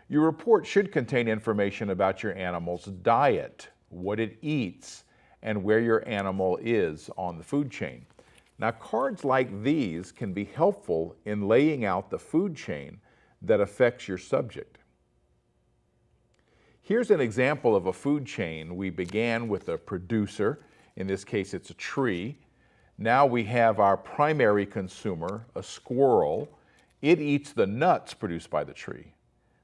Your report should contain information about your animal's diet, what it eats, and where your animal is on the food chain. Now, cards like these can be helpful in laying out the food chain that affects your subject. Here's an example of a food chain. We began with a producer. In this case, it's a tree. Now we have our primary consumer, a squirrel. It eats the nuts produced by the tree.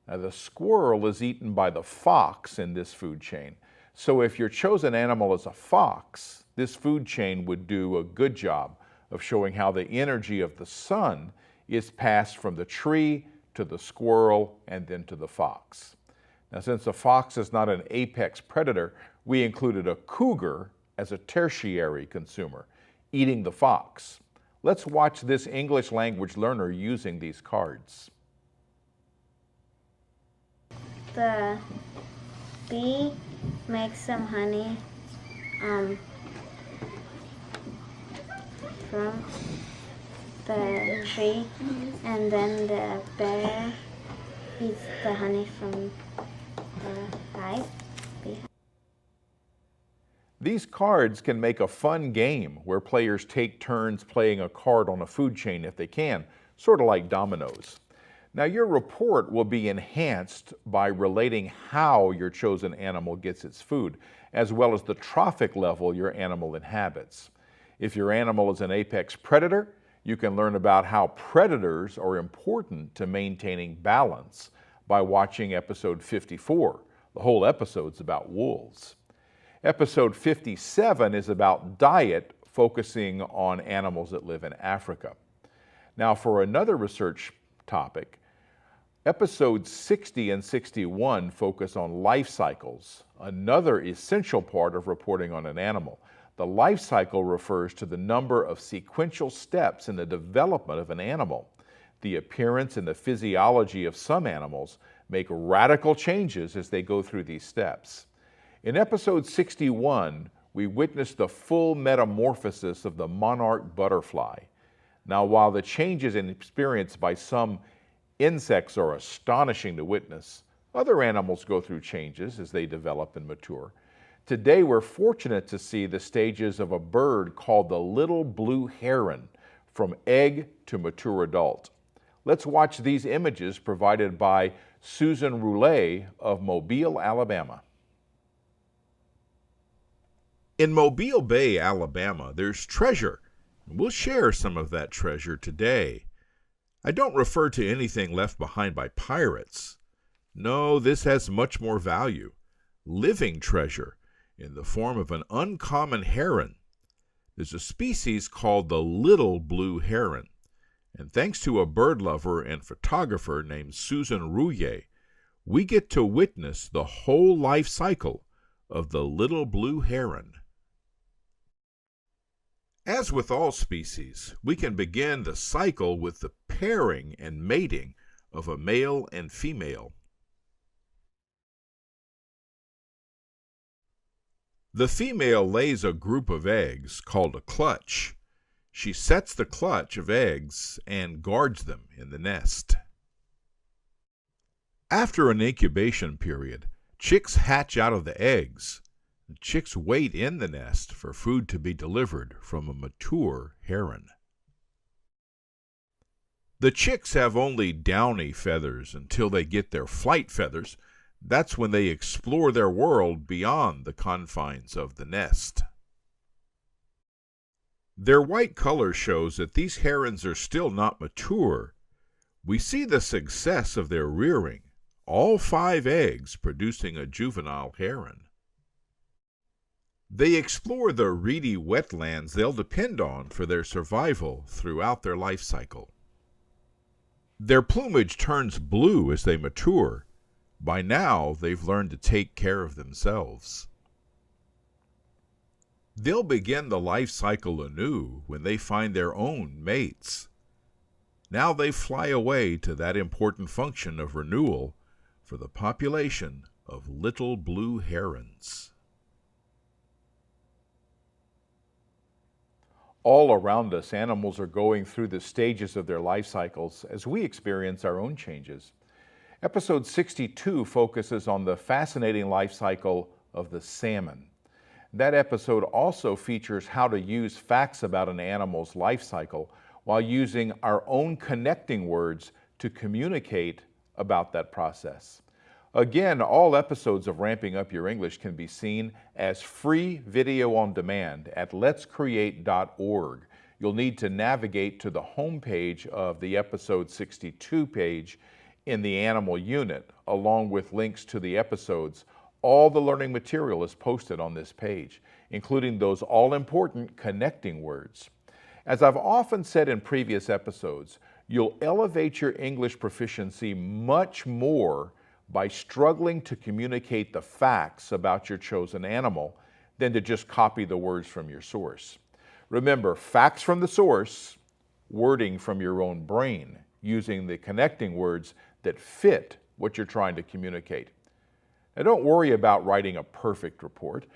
Now, the squirrel is eaten by the fox in this food chain. So if your chosen animal is a fox, this food chain would do a good job of showing how the energy of the sun is passed from the tree to the squirrel and then to the fox. Now, since the fox is not an apex predator, we included a cougar as a tertiary consumer, eating the fox. Let's watch this English language learner using these cards. The bee makes some honey from the tree, and then the bear eats the honey from the hive. These cards can make a fun game where players take turns playing a card on a food chain if they can, sort of like dominoes. Now, your report will be enhanced by relating how your chosen animal gets its food, as well as the trophic level your animal inhabits. If your animal is an apex predator, you can learn about how predators are important to maintaining balance by watching episode 54. The whole episode's about wolves. Episode 57 is about diet, focusing on animals that live in Africa. Now, for another research topic, episodes 60 and 61 focus on life cycles, another essential part of reporting on an animal. The life cycle refers to the number of sequential steps in the development of an animal. The appearance and the physiology of some animals make radical changes as they go through these steps. In episode 61, we witnessed the full metamorphosis of the monarch butterfly. Now, while the changes experienced by some insects are astonishing to witness, other animals go through changes as they develop and mature. Today, we're fortunate to see the stages of a bird called the little blue heron, from egg to mature adult. Let's watch these images provided by Susan RUE of Mobile, Alabama. In Mobile Bay, Alabama, there's treasure, and we'll share some of that treasure today. I don't refer to anything left behind by pirates. No, this has much more value. Living treasure in the form of an uncommon heron. There's a species called the little blue heron, and thanks to a bird lover and photographer named Susan RUE, we get to witness the whole life cycle of the little blue heron. As with all species, we can begin the cycle with the pairing and mating of a male and female. The female lays a group of eggs called a clutch. She sets the clutch of eggs and guards them in the nest. After an incubation period, chicks hatch out of the eggs. The chicks wait in the nest for food to be delivered from a mature heron. The chicks have only downy feathers until they get their flight feathers. That's when they explore their world beyond the confines of the nest. Their white color shows that these herons are still not mature. We see the success of their rearing, all 5 eggs producing a juvenile heron. They explore the reedy wetlands they'll depend on for their survival throughout their life cycle. Their plumage turns blue as they mature. By now, they've learned to take care of themselves. They'll begin the life cycle anew when they find their own mates. Now they fly away to that important function of renewal for the population of little blue herons. All around us, animals are going through the stages of their life cycles as we experience our own changes. Episode 62 focuses on the fascinating life cycle of the salmon. That episode also features how to use facts about an animal's life cycle while using our own connecting words to communicate about that process. Again, all episodes of Ramping Up Your English can be seen as free video on demand at letscreate.org. You'll need to navigate to the home page of the episode 62 page in the animal unit, along with links to the episodes. All the learning material is posted on this page, including those all-important connecting words. As I've often said in previous episodes, you'll elevate your English proficiency much more by struggling to communicate the facts about your chosen animal than to just copy the words from your source. Remember, facts from the source, wording from your own brain, using the connecting words that fit what you're trying to communicate. Now, don't worry about writing a perfect report.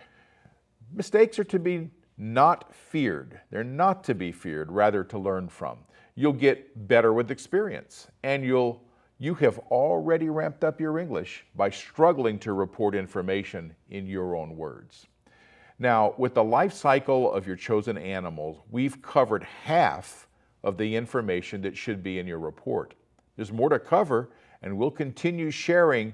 Mistakes are to be not feared. They're not to be feared, rather to learn from. You'll get better with experience, and you have already ramped up your English by struggling to report information in your own words. Now, with the life cycle of your chosen animals, we've covered half of the information that should be in your report. There's more to cover, and we'll continue sharing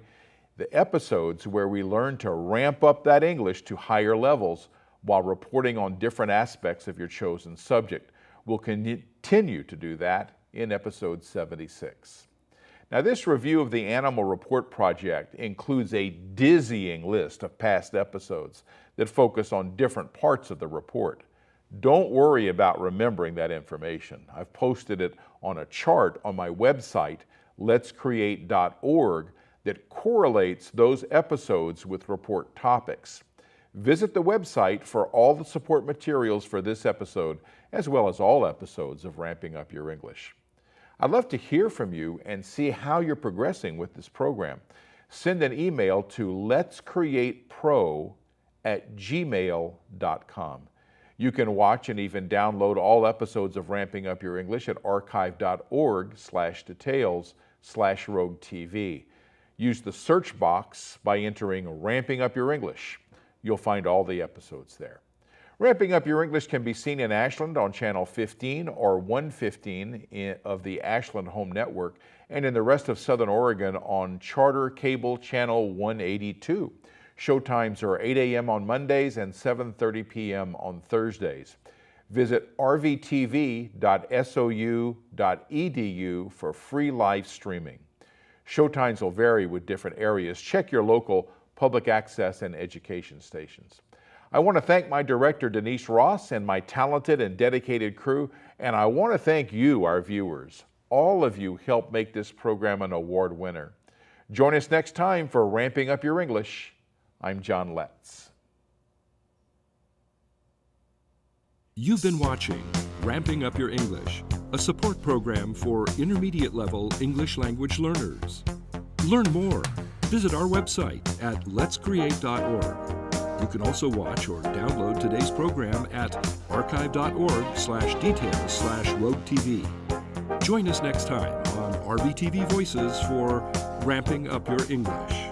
the episodes where we learn to ramp up that English to higher levels while reporting on different aspects of your chosen subject. We'll continue to do that in episode 76. Now, this review of the Animal Report Project includes a dizzying list of past episodes that focus on different parts of the report. Don't worry about remembering that information. I've posted it on a chart on my website, letscreate.org, that correlates those episodes with report topics. Visit the website for all the support materials for this episode, as well as all episodes of Ramping Up Your English. I'd love to hear from you and see how you're progressing with this program. Send an email to letscreatepro@gmail.com. You can watch and even download all episodes of Ramping Up Your English at archive.org/details/roguetv. Use the search box by entering Ramping Up Your English. You'll find all the episodes there. Ramping Up Your English can be seen in Ashland on Channel 15 or 115 of the Ashland Home Network, and in the rest of Southern Oregon on Charter Cable Channel 182. Showtimes are 8 a.m. on Mondays and 7:30 p.m. on Thursdays. Visit rvtv.sou.edu for free live streaming. Showtimes will vary with different areas. Check your local public access and education stations. I want to thank my director, Denise Ross, and my talented and dedicated crew, and I want to thank you, our viewers. All of you help make this program an award winner. Join us next time for Ramping Up Your English. I'm John Letts. You've been watching Ramping Up Your English, a support program for intermediate level English language learners. Learn more. Visit our website at letscreate.org. You can also watch or download today's program at archive.org/details/roguetv. Join us next time on RVTV Voices for Ramping Up Your English.